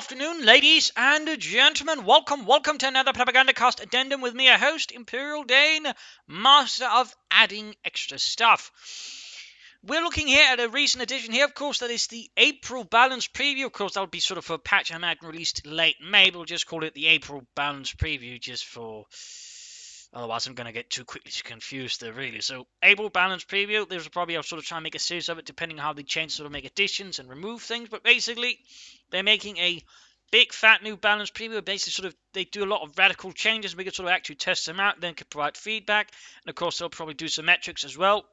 afternoon, ladies and gentlemen. Welcome to another Propagandacast Addendum with me, a host, Imperial Dane, master of adding extra stuff. We're looking here at a recent edition here, of course, that is the April Balance Preview. Of course, that'll be sort of a patch I imagine released late May, but we'll just call it the April Balance Preview just for... Otherwise, I'm going to get too quickly confused there, really. So, April Balance Preview, there's probably I'll sort of try and make a series of it, depending on how they change, sort of make additions and remove things. But basically, they're making a big, fat new balance preview. Basically, sort of, they do a lot of radical changes. We can sort of actually test them out, then can provide feedback. And, of course, they'll probably do some metrics as well.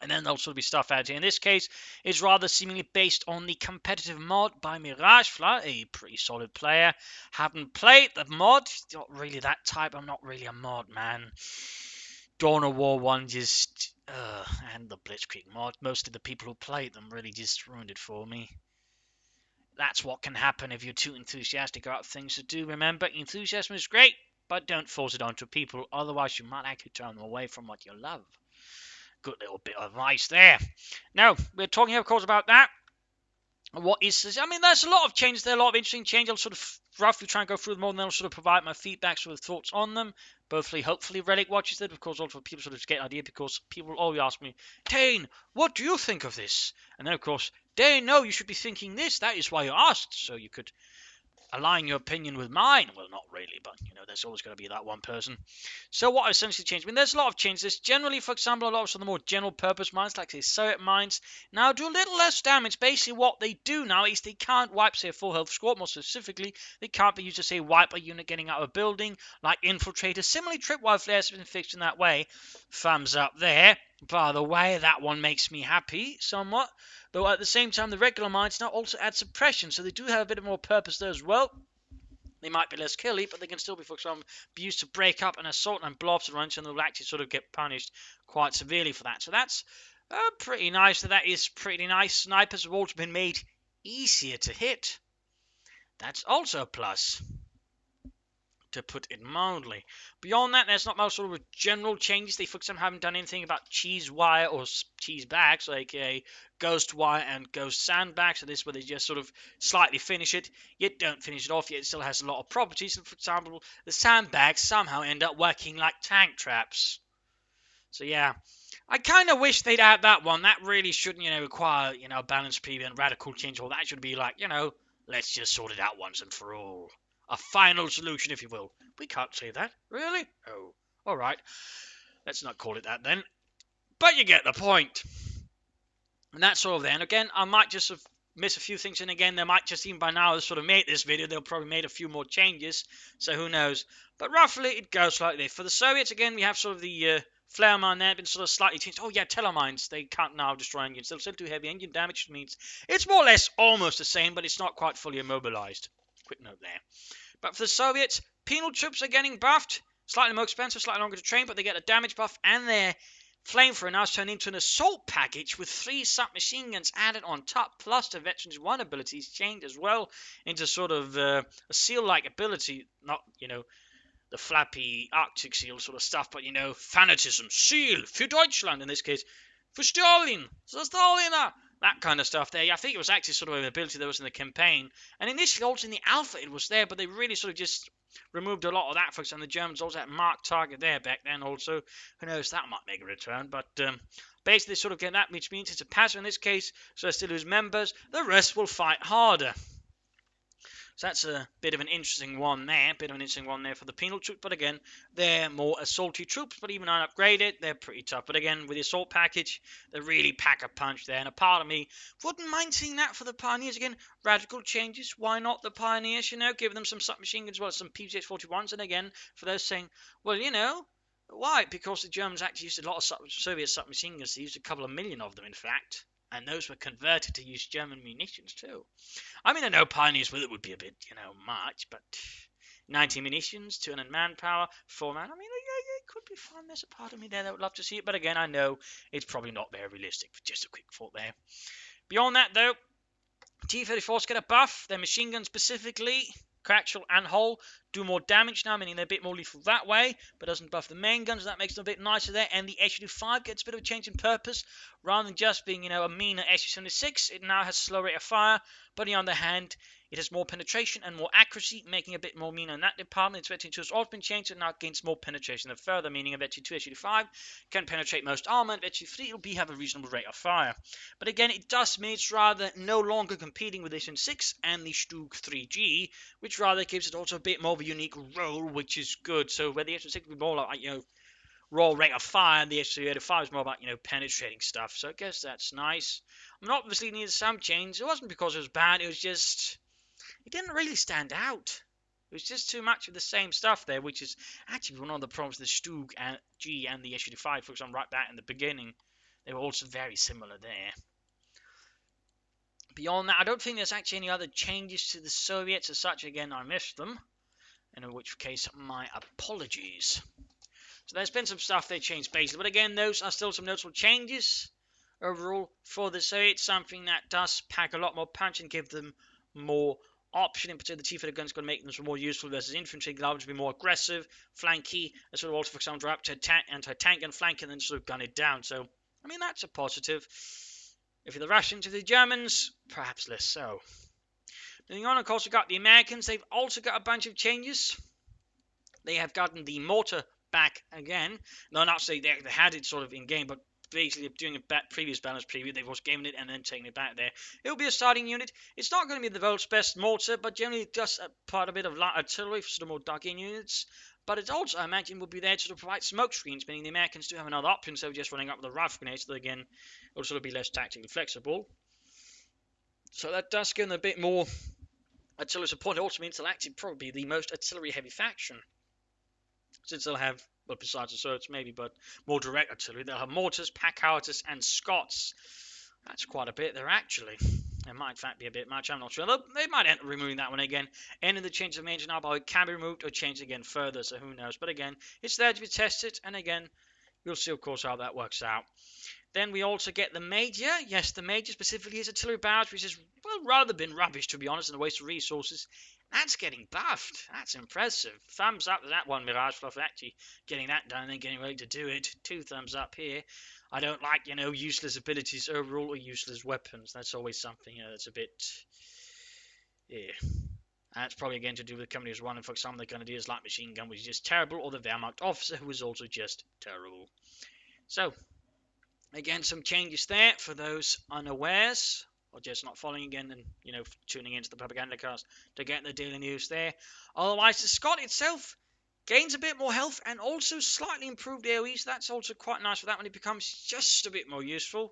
And then there'll sort of be stuff added here. In this case, it's rather seemingly based on the competitive mod by Miragefly, a pretty solid player. Haven't played the mod. Not really that type. I'm not really a mod, man. Dawn of War 1 just... and the Blitzkrieg mod. Most of the people who played them really just ruined it for me. That's what can happen if you're too enthusiastic about things to do. Remember, enthusiasm is great, but don't force it onto people. Otherwise, you might actually turn them away from what you love. Good little bit of advice there. Now, we're talking here, of course, about that. What is this? I mean, there's a lot of changes there, a lot of interesting changes. I'll sort of roughly try and go through them all, and then I'll sort of provide my feedback, sort of thoughts on them. Hopefully, Relic watches it, of course, also for people sort of get an idea, because people always ask me, Dane, what do you think of this? And then, of course, Dane, no, you should be thinking this. That is why you asked, so you could align your opinion with mine. Well, not really, but, you know, there's always going to be that one person. So what essentially changed? I mean, there's a lot of changes. Generally, for example, a lot of the more general purpose mines, like, say, Soviet mines, now do a little less damage. Basically, what they do now is they can't wipe, say, a full health squad. More specifically, they can't be used to, say, wipe a unit getting out of a building, like infiltrators. Similarly, tripwire flares have been fixed in that way. Thumbs up there. By the way, that one makes me happy, somewhat. Though at the same time, the regular mines now also add suppression, so they do have a bit more purpose there as well. They might be less killy, but they can still be, for example, be used to break up an assault and blow up the range, and they'll actually sort of get punished quite severely for that. So that's pretty nice. That is pretty nice. Snipers have also been made easier to hit. That's also a plus, to put it mildly. Beyond that, there's not much sort of general changes. They, for example, haven't done anything about cheese wire or cheese bags, like a ghost wire and ghost sandbag. So this is where they just sort of slightly finish it, yet don't finish it off, yet it still has a lot of properties. For example, the sandbags somehow end up working like tank traps. So yeah, I kind of wish they'd add that one. That really shouldn't, require, a balanced preview and radical change. Or that should be like, let's just sort it out once and for all. A final solution, if you will. We can't say that. Really? Oh, all right. Let's not call it that then. But you get the point. And that's sort of there. And again, I might just have missed a few things. And again, they might just even by now have sort of made this video. They'll probably made a few more changes. So who knows. But roughly, it goes like this. For the Soviets, again, we have sort of the flare mine there. Been sort of slightly changed. Oh, yeah, telemines. They can't now destroy engines. They'll still do heavy engine damage, which means it's more or less almost the same, but it's not quite fully immobilized. Quick note there. But for the Soviets, penal troops are getting buffed. Slightly more expensive, slightly longer to train, but they get a damage buff. And their flamethrower now is turned into an assault package with 3 submachine guns added on top. Plus the Veterans 1 abilities changed as well into sort of a seal-like ability. Not, the flappy Arctic seal sort of stuff, but, fanatism, seal, für Deutschland in this case. For Stalin, so Stalin, that kind of stuff there. I think it was actually sort of an ability that was in the campaign. And initially, also in the alpha, it was there, but they really sort of just removed a lot of that, for example. The Germans also had marked target there back then also. Who knows, that might make a return. But basically, they sort of get that, which means it's a pattern in this case. So they still lose members. The rest will fight harder. So that's a bit of an interesting one there. For the penal troops. But again, they're more assaulty troops. But even unupgraded, they're pretty tough. But again, with the assault package, they really pack a punch there. And a part of me wouldn't mind seeing that for the Pioneers. Again, radical changes. Why not the Pioneers, Give them some submachine guns as well as some PPH-41s. And again, for those saying, well, why? Because the Germans actually used a lot of Soviet submachine guns. They used a couple of million of them, in fact. And those were converted to use German munitions too. I mean, I know Pioneers with it would be a bit, much, but 90 munitions, 200 manpower, 4 man. I mean, yeah, it could be fun. There's a part of me there that would love to see it. But again, I know it's probably not very realistic. Just a quick thought there. Beyond that, though, T-34s get a buff. Their machine guns specifically, coaxial and hull, do more damage now, meaning they're a bit more lethal that way, but doesn't buff the main guns. So that makes them a bit nicer there. And the SU-5 gets a bit of a change in purpose. Rather than just being, a meaner SU-76, it now has a slow rate of fire. But on the other hand, It has more penetration and more accuracy, making it a bit more mean in that department. Its veteran 2 has also been changed and now gains more penetration than further, meaning a veteran 2 SU5 can penetrate most armor, and veteran 3 will have a reasonable rate of fire. But again, it does mean it's rather no longer competing with Edition 6 and the Stug 3G, which rather gives it also a bit more of a unique role, which is good. So where the Edition 6 would be more like, raw rate of fire, and the SU85 is more about, penetrating stuff. So I guess that's nice. I mean, obviously needed some change. It wasn't because it was bad, it was just, it didn't really stand out. It was just too much of the same stuff there, which is actually one of the problems with the Stug and G and the SU85, for example, right back in the beginning. They were also very similar there. Beyond that, I don't think there's actually any other changes to the Soviets as such. Again, I missed them, in which case, my apologies. So there's been some stuff they changed basically, but again, those are still some notable changes overall for the Soviets. Something that does pack a lot more punch and give them more option. In particular, the T-50 gun is going to make them more useful versus infantry, allow them to be more aggressive, flanky, and sort of also, for example, drop to anti-tank and flank and then sort of gun it down. So, I mean, that's a positive. If you're the Russians, if you're the Germans, perhaps less so. Moving on, of course, we've got the Americans. They've also got a bunch of changes. They have gotten the mortar back again. No, not say they had it sort of in game, but basically doing a previous balance preview, they've also given it and then taking it back there. It'll be a starting unit. It's not going to be the world's best mortar, but generally it does part a bit of light artillery for sort of more dug-in units. But it also, I imagine, will be there to sort of provide smoke screens, meaning the Americans do have another option, so just running up with a rifle grenade, so that again, it'll sort of be less tactically flexible. So that does give them a bit more artillery support. It also means they'll actually probably be the most artillery-heavy faction, since they'll have, well, besides the swords maybe, but more direct artillery. They'll have mortars, pack howitzers, and Scots. That's quite a bit there, actually. It might, in fact, be a bit much. I'm not sure. They might end up removing that one again. Any of the changes I've mentioned now can be removed or changed again further, so who knows. But again, it's there to be tested, and again, we'll see, of course, how that works out. Then we also get the Major. Yes, the Major specifically is artillery barrage, which has, well, rather been rubbish, to be honest, and a waste of resources. That's getting buffed. That's impressive. Thumbs up to that one, Mirage Fluff, actually getting that done and then getting ready to do it. 2 thumbs up here. I don't like, useless abilities overall or useless weapons. That's always something, that's a bit, yeah. That's probably again to do with the company who's running. For example, they're going to do is light machine gun, which is just terrible, or the Wehrmacht officer, who is also just terrible. So, again, some changes there for those unawares, or just not following again and, tuning into the Propagandacast to get the daily news there. Otherwise, the Scot itself gains a bit more health and also slightly improved AoE, so that's also quite nice for that when it becomes just a bit more useful.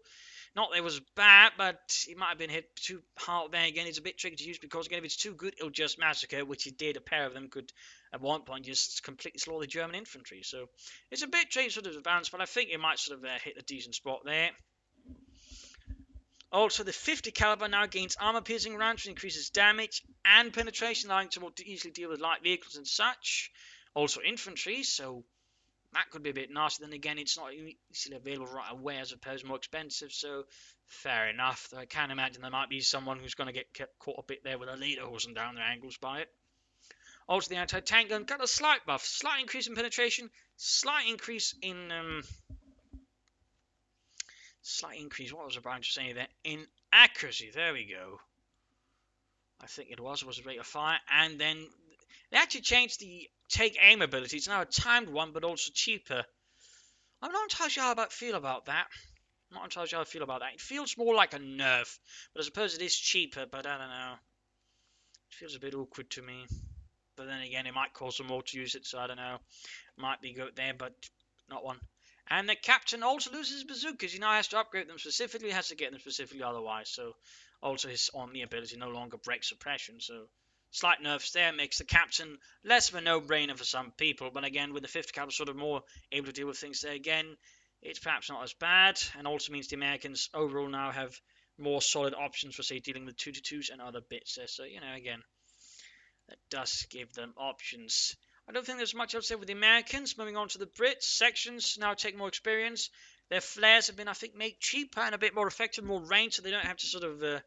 Not that it was bad, but it might have been hit too hard there. Again, it's a bit tricky to use because, again, if it's too good, it'll just massacre, which it did. A pair of them could, at one point, just completely slaughter the German infantry. So it's a bit tricky sort of balance, but I think it might sort of hit a decent spot there. Also, the 50 caliber now gains armor-piercing rounds, which increases damage and penetration, allowing to more easily deal with light vehicles and such. Also infantry, so that could be a bit nasty. Then again, it's not easily available right away, as opposed more expensive, so fair enough. Though I can imagine there might be someone who's going to get caught a bit there with a leader horsing down their angles by it. Also, the anti-tank gun got a slight buff, slight increase in penetration, slight increase in what was I trying to say there? In accuracy. There we go. I think it was a rate of fire, and then they actually changed the take aim ability. It's now a timed one, but also cheaper. I'm not entirely sure how I feel about that. It feels more like a nerf, but I suppose it is cheaper, but I don't know. It feels a bit awkward to me. But then again, it might cause them more to use it, so I don't know. Might be good there, but not one. And the captain also loses his bazookas. He now has to upgrade them specifically, has to get them specifically otherwise. So also his Omni ability no longer breaks suppression, so slight nerfs there makes the captain less of a no-brainer for some people, but again, with the 50 caliber sort of more able to deal with things there again, it's perhaps not as bad, and also means the Americans overall now have more solid options for, say, dealing with 2-2s and other bits there. So, again, that does give them options. I don't think there's much else to say with the Americans. Moving on to the Brits, sections now take more experience. Their flares have been, I think, made cheaper and a bit more effective, more range, so they don't have to sort of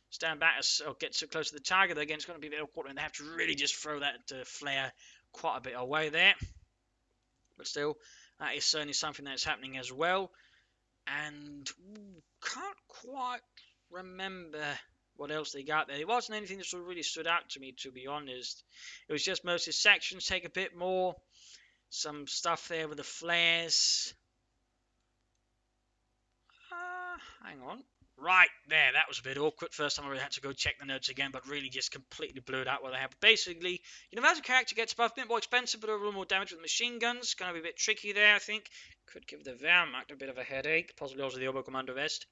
stand back or get so close to the target. Again, it's going to be a bit awkward, and they have to really just throw that flare quite a bit away there. But still, that is certainly something that's happening as well. And can't quite remember what else they got there. It wasn't anything that sort of really stood out to me, to be honest. It was just mostly sections take a bit more. Some stuff there with the flares. Hang on. Right there, that was a bit awkward. First time I really had to go check the notes again, but really just completely blew it out what they have. But basically, Universal character gets buffed, a bit more expensive, but overall more damage with machine guns. Gonna be a bit tricky there, I think. Could give the Wehrmacht a bit of a headache, possibly also the Oberkommando West.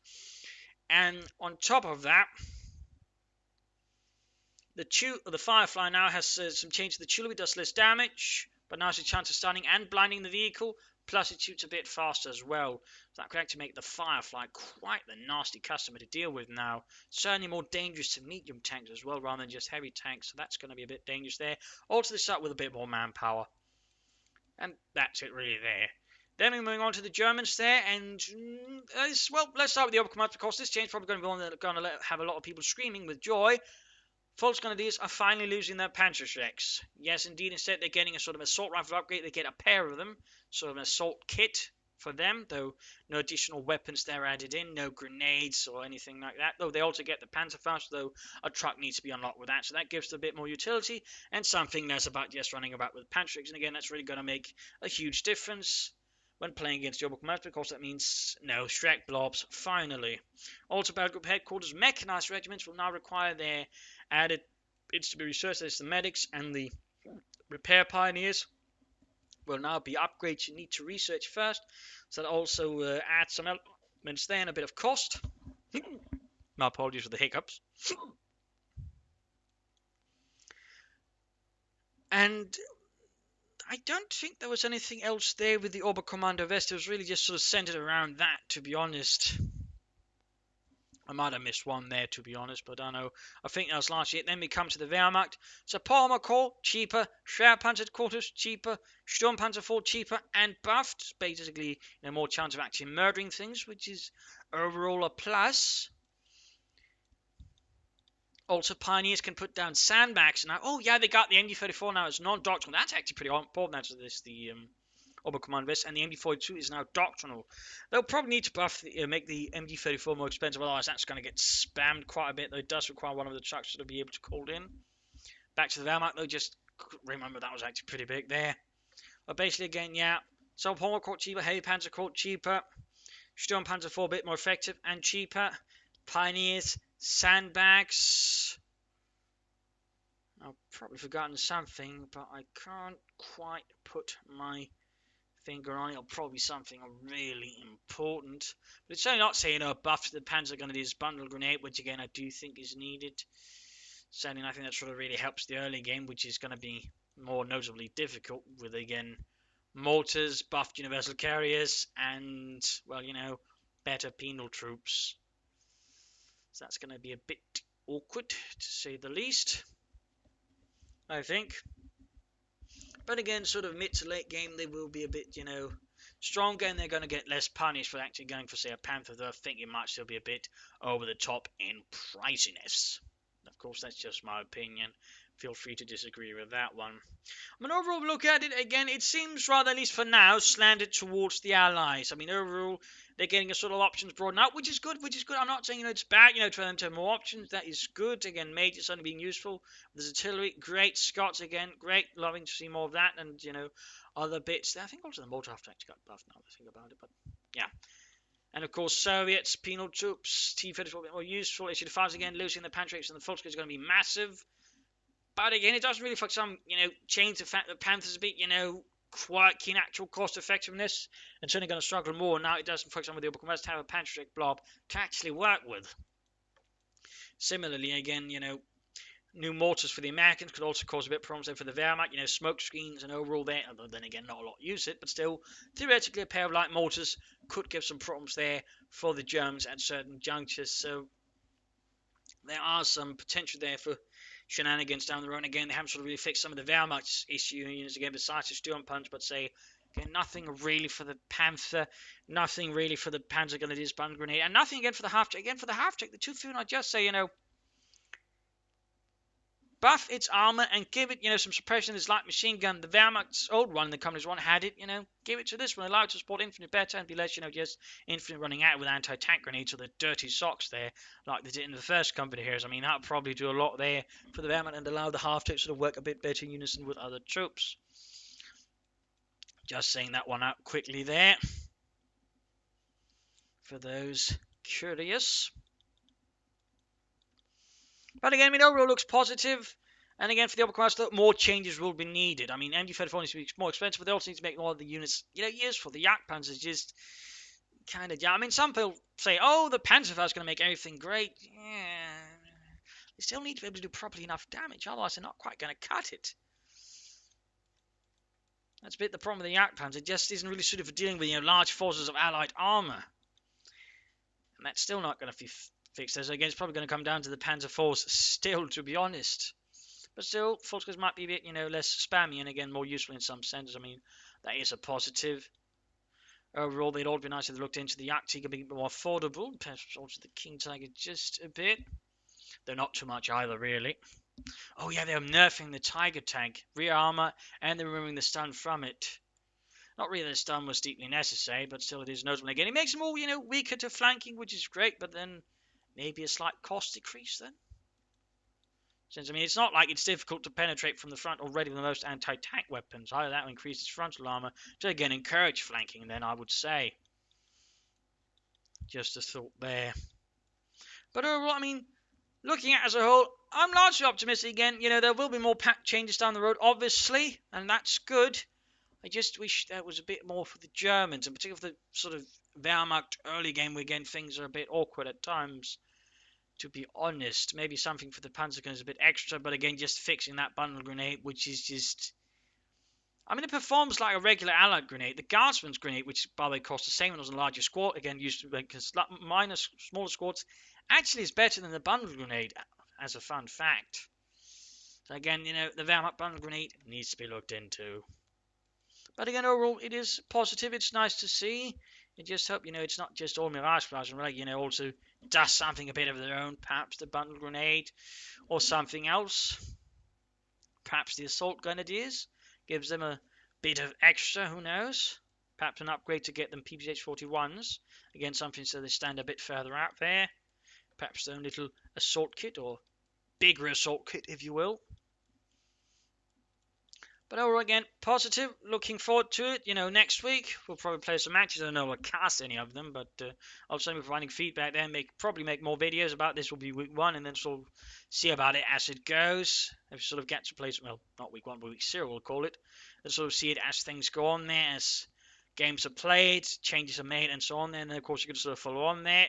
And on top of that, the Firefly now has some change to the Chula. It does less damage, but now has a chance of stunning and blinding the vehicle. Plus, it shoots a bit faster as well. So that could actually make the Firefly quite the nasty customer to deal with now. Certainly more dangerous to medium tanks as well, rather than just heavy tanks. So that's going to be a bit dangerous there. Also, they start with a bit more manpower. And that's it really there. Then we're moving on to the Germans there. And, well, let's start with the Oberkommando, because this change is probably going to have a lot of people screaming with joy. Volksgrenadiers are finally losing their Panzerschrecks. Yes, indeed, instead they're getting a sort of assault rifle upgrade. They get a pair of them, sort of an assault kit for them, though no additional weapons there added in, no grenades or anything like that. Though they also get the Panzerfaust, though a truck needs to be unlocked with that, so that gives them a bit more utility and something less about just running about with Panzerschrecks. And again, that's really going to make a huge difference when playing against the Oberkommando, because that means no Shrek blobs, finally. Also, Battle Group Headquarters mechanized regiments will now require their added bits to be researched. As the medics and the repair pioneers will now be upgrades you need to research first. So that also adds some elements there and a bit of cost. My apologies for the hiccups. And I don't think there was anything else there with the Oberkommando West. It was really just sort of centered around that, to be honest. I might have missed one there, to be honest, but I don't know. I think that was last year. Then we come to the Wehrmacht. So Palmer Corps, cheaper. Schwerpanzer Quarters, cheaper. Sturmpanzer 4, cheaper and buffed. Basically, more chance of actually murdering things, which is overall a plus. Also, Pioneers can put down sandbags now. Oh, yeah, they got the MD-34 now as non-doctrinal. That's actually pretty important. That's the Oberkommando West, and the MD-42 is now doctrinal. They'll probably need to buff make the MD-34 more expensive, otherwise that's going to get spammed quite a bit, though it does require one of the trucks to be able to call in. Back to the Wehrmacht, though, just remember that was actually pretty big there. But basically, again, yeah, so Palmer Corps cheaper, Heavy Panzer Corps cheaper, Sturmpanzer 4 a bit more effective and cheaper, Pioneers, sandbags. I've probably forgotten something, but I can't quite put my finger on it. It'll probably be something really important. But it's certainly not saying, buff to the Panzergrenadiers bundle grenade, which again I do think is needed. Certainly nothing that sort of really helps the early game, which is going to be more notably difficult with, again, mortars, buffed universal carriers, and, well, better penal troops. So that's going to be a bit awkward, to say the least, I think. But again, sort of mid to late game, they will be a bit, stronger, and they're going to get less punished for actually going for, say, a Panther, though I think it might still be a bit over the top in priciness. Of course, that's just my opinion. Feel free to disagree with that one. I mean, overall, look at it again. It seems rather, at least for now, slanted towards the Allies. I mean, overall, they're getting a sort of options broadened out, which is good. I'm not saying, it's bad, for them to have more options. That is good. Again, Major's only being useful. There's artillery. Great. Scots, again. Great. Loving to see more of that. And, other bits. I think also the mortar after actually got buffed now that I think about it. But, yeah. And of course, Soviets, penal troops, T-34 a bit more useful. Issue defense again, losing the Panthers and the Volksgrenadiers is going to be massive. But again, it doesn't really for some, change the fact that Panthers a bit, quite keen actual cost effectiveness, and certainly going to struggle more. Now it doesn't, for example, the Oberkommando to have a Panzerschreck blob to actually work with. Similarly, again, new mortars for the Americans could also cause a bit of problems there for the Wehrmacht, smoke screens and overall there, although then again, not a lot use it, but still, theoretically, a pair of light mortars could give some problems there for the Germans at certain junctures, so there are some potential there for shenanigans down the road. And again, they haven't sort of really fixed some of the Wehrmacht's issues, again, besides the Sturmpanzer, but say, again, nothing really for the Panther, nothing really for the Panzergrenadiers bundle grenade, and nothing again for the half-check. Again, for the half-check, the two few, I just say, buff its armor and give it, some suppression to this light machine gun. The Wehrmacht's old one, the company's one, had it, give it to this one. Allow it to support infantry better and be less, just infantry running out with anti-tank grenades or the dirty socks there, like they did in the first company here. So, that would probably do a lot there for the Wehrmacht and allow the half to sort of work a bit better in unison with other troops. Just saying that one out quickly there for those curious. But again, overall looks positive. And again, for the Oberkommando, more changes will be needed. MG34 needs to be more expensive, but they also need to make more of the units, useful. The Jagdpanzer just kind of, some people say, oh, the Panzerfaust is going to make everything great. Yeah. They still need to be able to do properly enough damage, otherwise they're not quite going to cut it. That's a bit the problem with the Jagdpanzer. It just isn't really suited for dealing with, large forces of Allied armor. And that's still not going to be fixed. So again, it's probably going to come down to the Panzer Force still, to be honest. But still, Volkskriegs might be a bit, less spammy and again more useful in some sense. That is a positive. Overall, they'd all be nice if they looked into the Yak Tiger being more affordable. Perhaps also the King Tiger just a bit. They're not too much either, really. Oh yeah, they're nerfing the Tiger tank, rear armor, and they're removing the stun from it. Not really that the stun was deeply necessary, but still it is notable. Again, it makes them all, weaker to flanking, which is great, but then maybe a slight cost decrease then. Since, it's not like it's difficult to penetrate from the front already with the most anti-tank weapons. Either that will increase its frontal armor to, again, encourage flanking, then I would say. Just a thought there. But overall, looking at it as a whole, I'm largely optimistic again. There will be more changes down the road, obviously, and that's good. I just wish there was a bit more for the Germans, and particularly for the sort of Wehrmacht early game where, again, things are a bit awkward at times. To be honest, maybe something for the Panzergun is a bit extra, but again, just fixing that bundle grenade, which is just... it performs like a regular Allied grenade. The Guardsman's grenade, which, by the way, costs the same and was a larger squad, again, used to make smaller squads, actually is better than the bundle grenade, as a fun fact. So again, the Wehrmacht bundle grenade needs to be looked into. But again, overall, it is positive. It's nice to see. I just hope, it's not just all Mirage Plasma, right? Also does something a bit of their own, perhaps the bundle grenade or something else. Perhaps the assault grenadiers gives them a bit of extra, who knows? Perhaps an upgrade to get them PPH-41s. Again, something so they stand a bit further out there. Perhaps their own little assault kit or bigger assault kit, if you will. But overall, again, positive. Looking forward to it. Next week we'll probably play some matches. I don't know if I'll cast any of them, but I'll certainly be providing feedback there. Probably make more videos about this. Will be week 1, and then sort of see about it as it goes. If sort of get to play, well, not week 1, but week 0, we'll call it. And sort of see it as things go on there, as games are played, changes are made, and so on. There. And then, of course, you can sort of follow on there.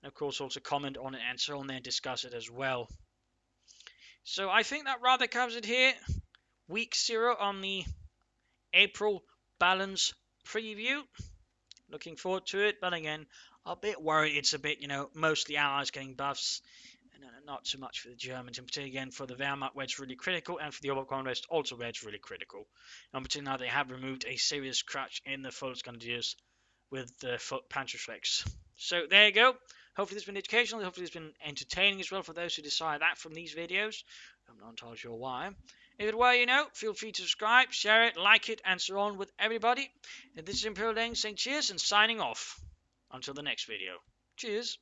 And of course, also comment on it and so on there, and discuss it as well. So I think that rather covers it here. Week 0 on the April balance preview. Looking forward to it, but again, a bit worried it's a bit, mostly Allies getting buffs, and not so much for the Germans, and particularly again for the Wehrmacht where it's really critical, and for the Oberkommando also where it's really critical. And particularly now they have removed a serious crutch in the Volksgrenadiers with the Panzerschrecks. So there you go. Hopefully this has been educational, hopefully it's been entertaining as well for those who decide that from these videos. I'm not entirely sure why. If it were, feel free to subscribe, share it, like it, and so on with everybody. And this is Imperial Dane saying cheers and signing off. Until the next video. Cheers.